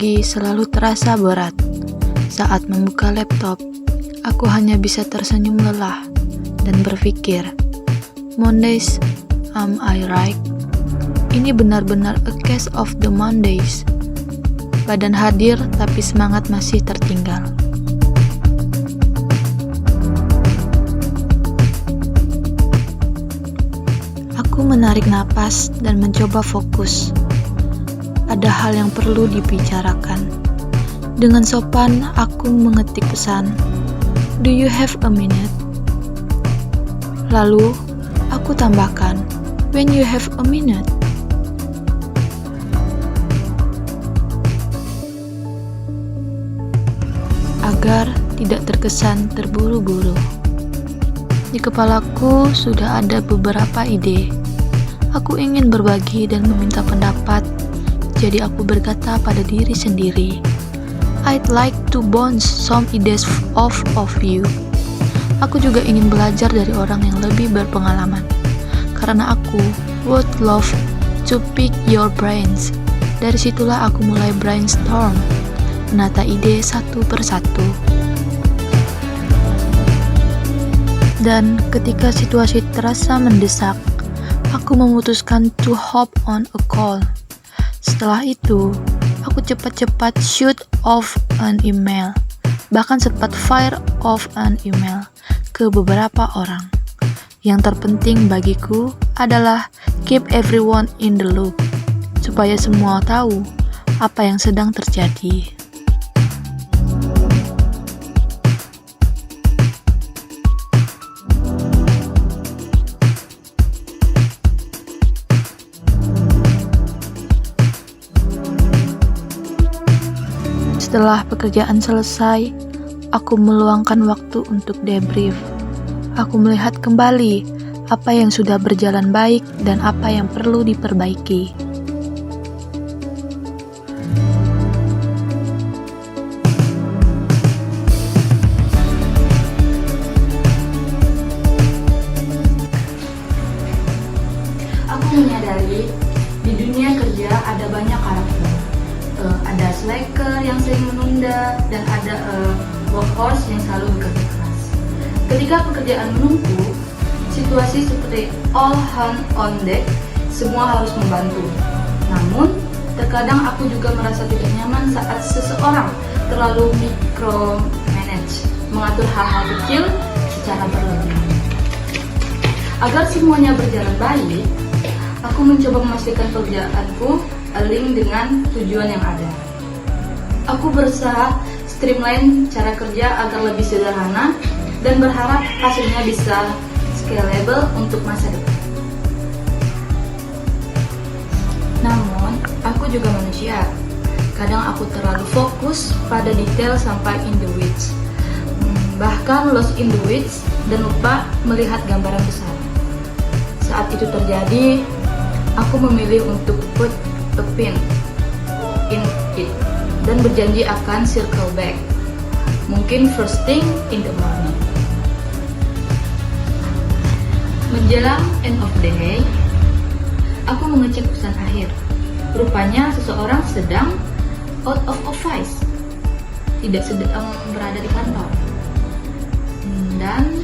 pagi selalu terasa berat. Saat membuka laptop, aku hanya bisa tersenyum lelah dan berpikir, Mondays, am I right? Ini benar-benar a case of the Mondays. Badan hadir tapi semangat masih tertinggal. Aku menarik napas dan mencoba fokus. Ada hal yang perlu dibicarakan. Dengan sopan, aku mengetik pesan, "Do you have a minute?" Lalu, aku tambahkan, "When you have a minute." Agar tidak terkesan terburu-buru. Di kepalaku sudah ada beberapa ide. Aku ingin berbagi dan meminta pendapat. Jadi aku berkata pada diri sendiri, I'd like to bounce some ideas off of you. Aku juga ingin belajar dari orang yang lebih berpengalaman. Karena aku would love to pick your brains. Dari situlah aku mulai brainstorm, menata ide satu persatu. Dan ketika situasi terasa mendesak, aku memutuskan to hop on a call. Setelah itu, aku cepat-cepat shoot off an email, bahkan sempat fire off an email ke beberapa orang. Yang terpenting bagiku adalah keep everyone in the loop, supaya semua tahu apa yang sedang terjadi. Setelah pekerjaan selesai, aku meluangkan waktu untuk debrief. Aku melihat kembali apa yang sudah berjalan baik dan apa yang perlu diperbaiki. Aku menyadari di dunia kerja ada banyak karakter. Ada slacker yang sering menunda dan ada workhorse yang selalu bekerja keras. Ketika pekerjaan menumpuk, situasi seperti all hands on deck, semua harus membantu. Namun, terkadang aku juga merasa tidak nyaman saat seseorang terlalu micromanage, mengatur hal-hal kecil secara berlebihan. Agar semuanya berjalan baik, aku mencoba memastikan pekerjaanku align dengan tujuan yang ada. Aku berusaha streamline cara kerja agar lebih sederhana dan berharap hasilnya bisa scalable untuk masa depan. Namun, aku juga manusia. Kadang aku terlalu fokus pada detail sampai in the weeds. Bahkan lost in the weeds dan lupa melihat gambaran besar. Saat itu terjadi, aku memilih untuk put a pin in it dan berjanji akan circle back, mungkin first thing in the morning. Menjelang end of the day, aku mengecek pesan akhir. Rupanya seseorang sedang out of office, tidak sedang berada di kantor. Dan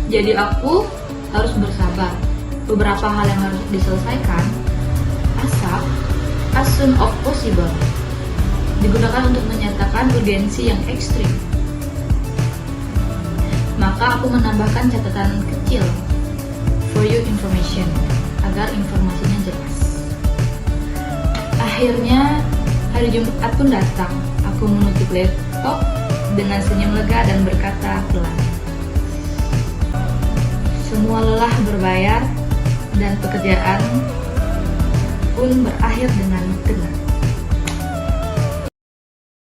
jadi aku harus bersabar. Beberapa hal yang harus diselesaikan as soon as possible digunakan untuk menyatakan urgensi yang ekstrim. Maka aku menambahkan catatan kecil for your information agar informasinya jelas. Akhirnya hari Jumat pun datang. Aku menutup laptop dengan senyum lega dan berkata pelan, semua lelah berbayar dan pekerjaan pun berakhir dengan tenang.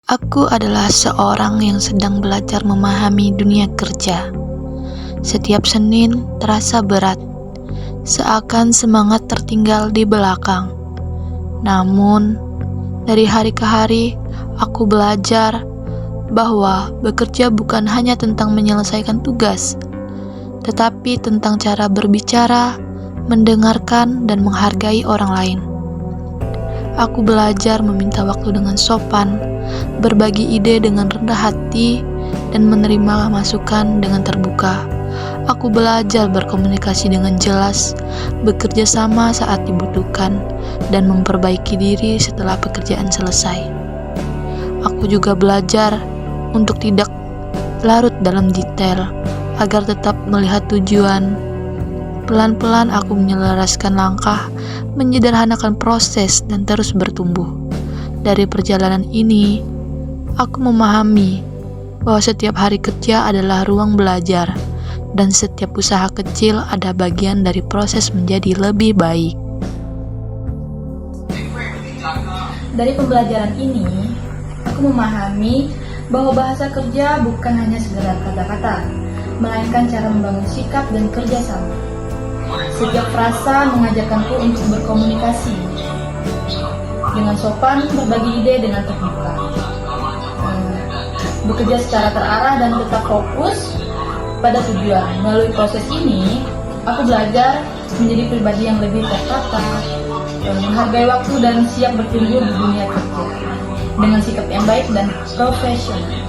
Aku adalah seorang yang sedang belajar memahami dunia kerja. Setiap Senin terasa berat, seakan semangat tertinggal di belakang. Namun, dari hari ke hari, aku belajar bahwa bekerja bukan hanya tentang menyelesaikan tugas, tetapi tentang cara berbicara, mendengarkan, dan menghargai orang lain. Aku belajar meminta waktu dengan sopan, berbagi ide dengan rendah hati, dan menerima masukan dengan terbuka. Aku belajar berkomunikasi dengan jelas, bekerja sama saat dibutuhkan, dan memperbaiki diri setelah pekerjaan selesai. Aku juga belajar untuk tidak larut dalam detail, agar tetap melihat tujuan. Pelan-pelan aku menyelaraskan langkah, menyederhanakan proses, dan terus bertumbuh. Dari perjalanan ini, aku memahami bahwa setiap hari kerja adalah ruang belajar, dan setiap usaha kecil ada bagian dari proses menjadi lebih baik. Dari pembelajaran ini, aku memahami bahwa bahasa kerja bukan hanya sekedar kata-kata, melainkan cara membangun sikap dan kerjasama. Setiap frasa mengajarkanku untuk berkomunikasi dengan sopan, berbagi ide dengan terbuka, bekerja secara terarah dan tetap fokus pada tujuan. Melalui proses ini, aku belajar menjadi pribadi yang lebih tertata, menghargai waktu dan siap bertumbuh di dunia kerja dengan sikap yang baik dan profesional.